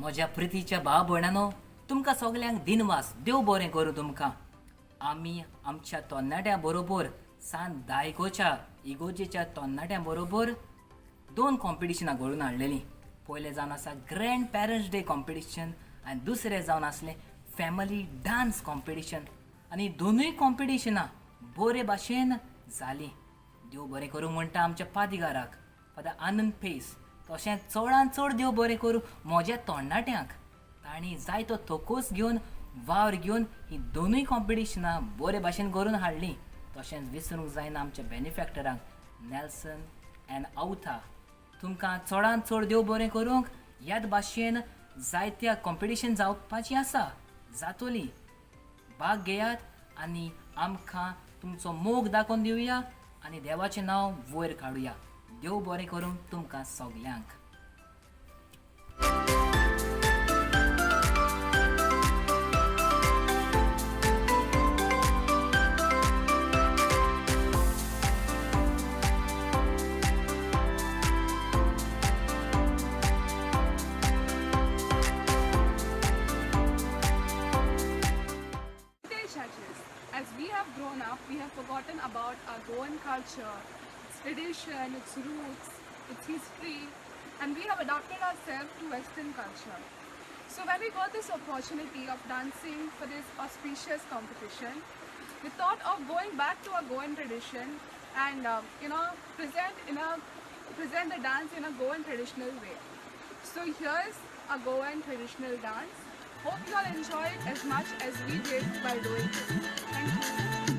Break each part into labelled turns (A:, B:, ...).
A: म्हज्या प्रितीच्या भाव भयणांनो, तुमकां सगल्यांक दिनवास देव बरें करूं तुमकां. आमी आमच्या तरणाट्यां बरोबर सांत दायकोच्या इगोजेच्या तरणाट्यां बरोबर 2 कॉम्पिटिशनां घडोवन हाडलेलीं. पयलें जावन आसा ग्रँड पॅरंट्स डे कॉम्पिटिशन आनी दुसरें जावन आसलें फॅमिली डान्स कॉम्पिटिशन. आनी दोनूय कॉम्पिटिशनां बरे भाशेन जालीं. देव बरें करूं म्हणटा आमच्या पादिगाराक फादर आनंद पेस. तशेंच चडांत चड देव बरें करूं म्हज्या तरणाट्यांक. तांणी जायतो तोकोस घेवन वावर घेवन ही दोनूय कॉम्पिटिशनां बरे भाशेन करून हाडलीं. तशेंच विसरूंक जायना आमच्या बेनिफॅक्टरांक नेल्सन एन आवथा. तुमकां चडांत चड देव बरें करूंक ह्याच भाशेन जायत्या कॉम्पिटिशन जावपाची आसा, जातोली. भाग घेयात आनी आमकां तुमचो मोग दाखोवन दिवया आनी देवाचें नांव वयर काडुया. देव बरें करूं तुमकां सगल्यांक.
B: As we have grown up, we have forgotten about our Goan culture, its tradition, its roots, its history, and we have adapted ourselves to Western culture. So when we got this opportunity of dancing for this auspicious competition, we thought of going back to our Goan tradition and present the dance in a Goan traditional way. So here's a Goan traditional dance. Hope you all enjoy it as much as we did by doing it. Thank you.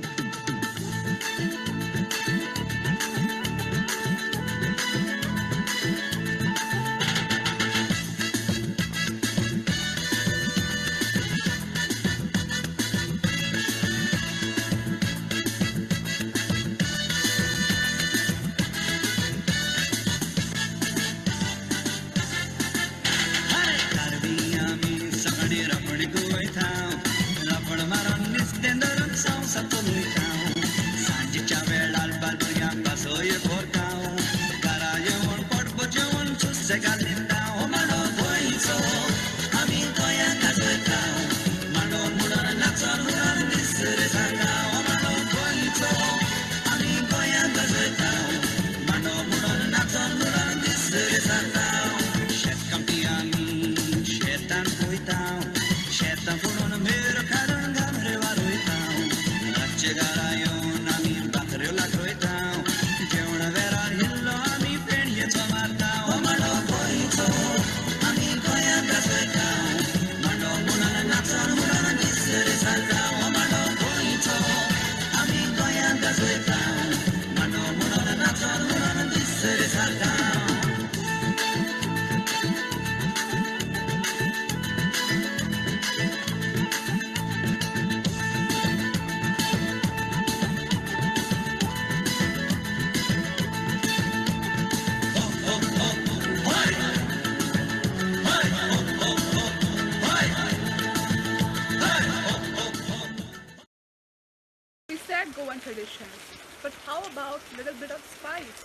B: Goan traditions, but how about a little bit of spice?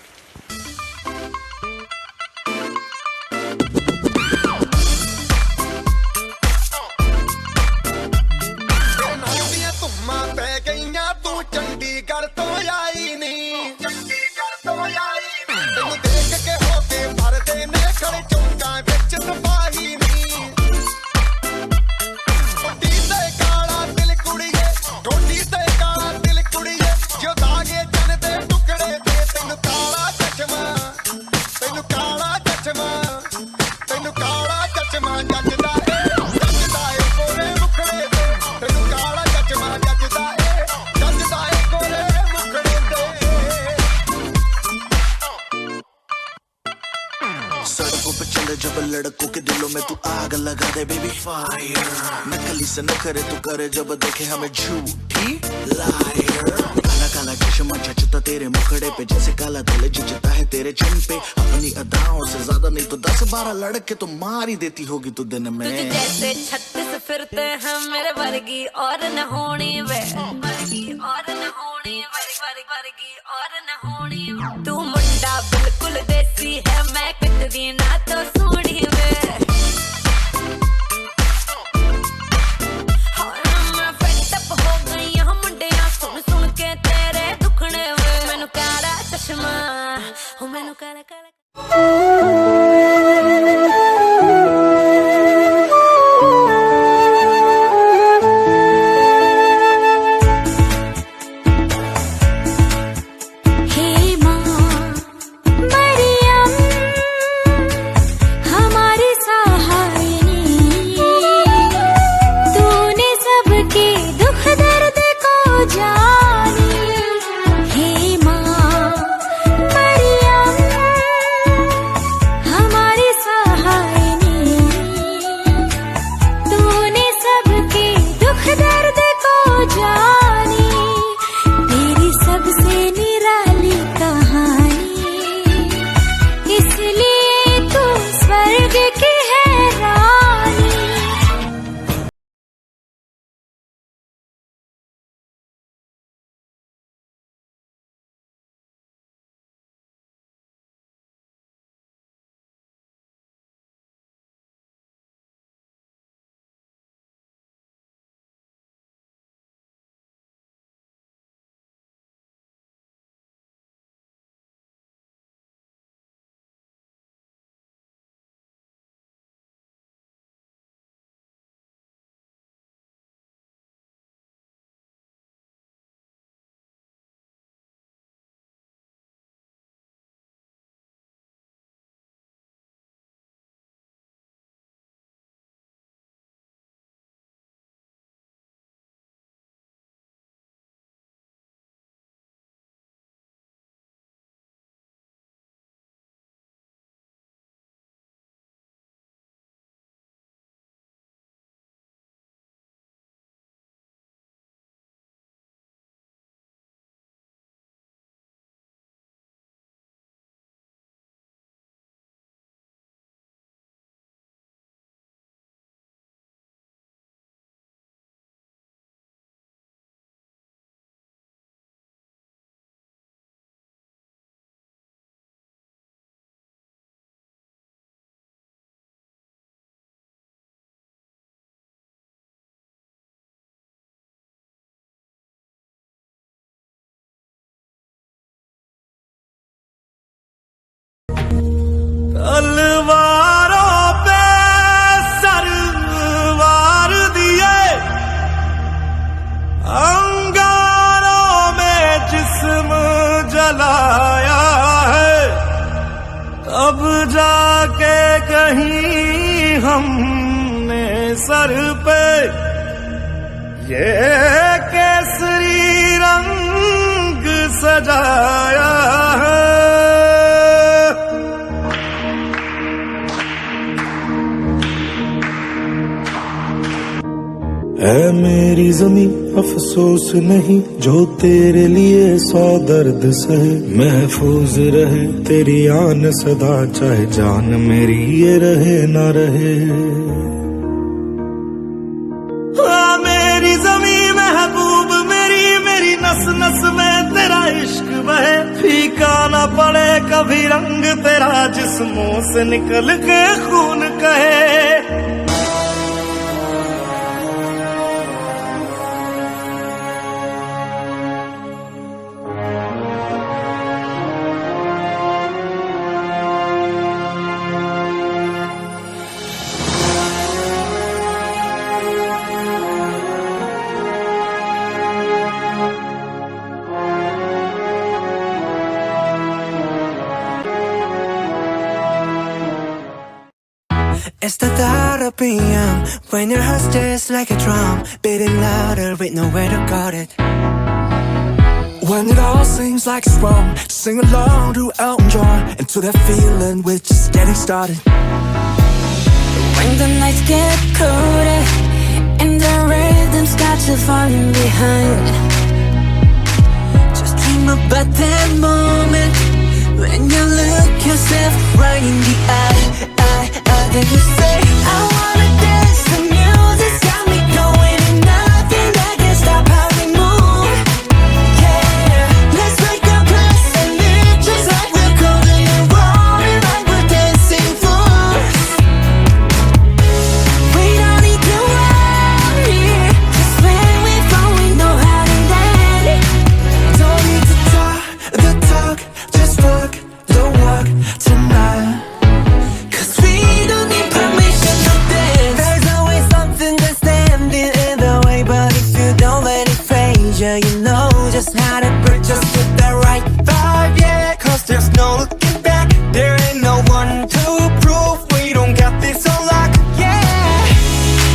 C: लड़कों के दिलों में तू आग लगा दे baby fire. नकली से न करे तू करे जब देखे हमें झूठी लायर. काला काला चश्मा जचता तेरे मुखड़े पे जैसे काला तिल जचता है तेरे चिन पे. अपनी अदाओं से ज्यादा नहीं तो 10-12 लड़के तो मार ही देती होगी तू दिन में.
D: तुझे जैसे 36 फिरते हैं मेरे वर्गी और न होनी वे. वर्गी और न होनी वर्गी और न होनी. तू मुंडा बिल्कुल देसी है मैं कितनी ना तो सूढ़ी वे. दर्द को जाने तेरी सबसे निराली कहानी, इसलिए तू स्वर्ग की है रानी।
C: तलवारों पे सरवार दिए, अंगारों में जिस्म जलाया है, तब जाके कहीं हमने सर पे ये केसरी रंग सजाया है। ऐ मेरी ज़मीं अफसोस नहीं जो तेरे लिए 100 दर्द सहे, महफूज रहे तेरी आन सदा चाहे जान मेरी ये रहे ना रहे। मेरी ज़मीं महबूब मेरी, मेरी नस नस में तेरा इश्क बहे, फीका ना पड़े कभी रंग तेरा जिस्मों से निकल के खून कहे।
E: It's the thought of PM when your heart's just like a drum, beating louder with nowhere to guard it. When it all seems like it's wrong, sing along to Elton John and to that feeling we're just getting started.
D: When the nights get colder and the rhythm's got you falling behind,
E: Just dream about that moment when you look yourself right in the eye. Then you say, I wanna dance, the music's got me going, and nothing that can stop how we move. Yeah, let's break our glass and live just like we're golden and rolling like we're dancing fools. We don't need to worry, just when we fall we know how to land. Don't need to talk the talk, just walk the walk tonight. You know just how to bridge us with the right vibe, yeah. Cause there's no looking back, there ain't no one to prove we don't got this on lock, yeah.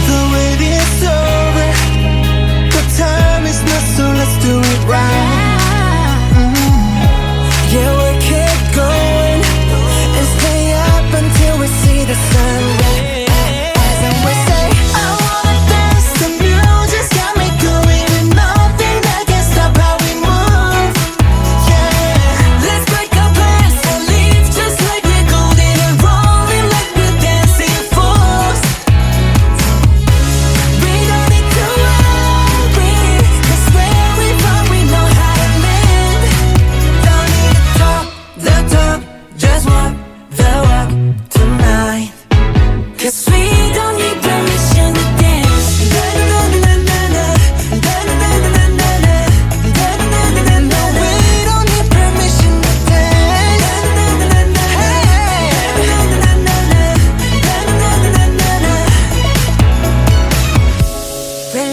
E: The wait is over, the time is not, so let's do it right. Yeah, we'll keep going and stay up until we see the sun rise. And we say, I wanna dance, the music's got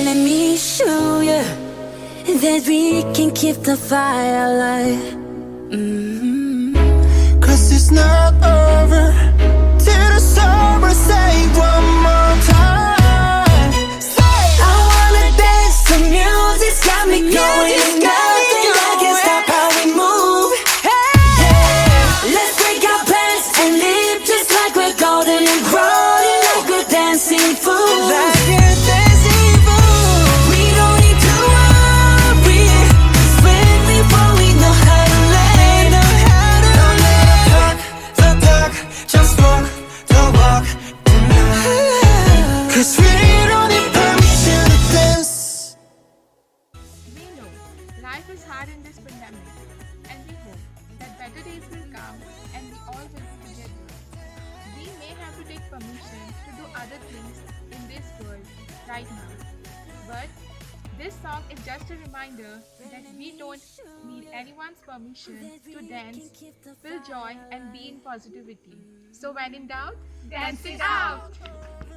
D: let me show you that we can keep the fire alive.
E: Cause it's not over till the summer. Say one more time.
D: I wanna dance, the music's got me going. Nothing I can stop how we move. Yeah. Let's break our plans and live just like we're golden and rolling like we're dancing fools.
E: Like a dancing fool.
D: We don't need to worry, 'cause when we fall we know how to land.
E: Don't let the talk, just walk the walk tonight. 'Cause we don't need permission to dance.
B: We know life is hard in this pandemic, and we hope that better days will come and we all will be together. We may have to take permission to do other things in this world right now. But this song is just a reminder that we don't need anyone's permission to dance, feel joy, and be in positivity. So when in doubt, dance it out!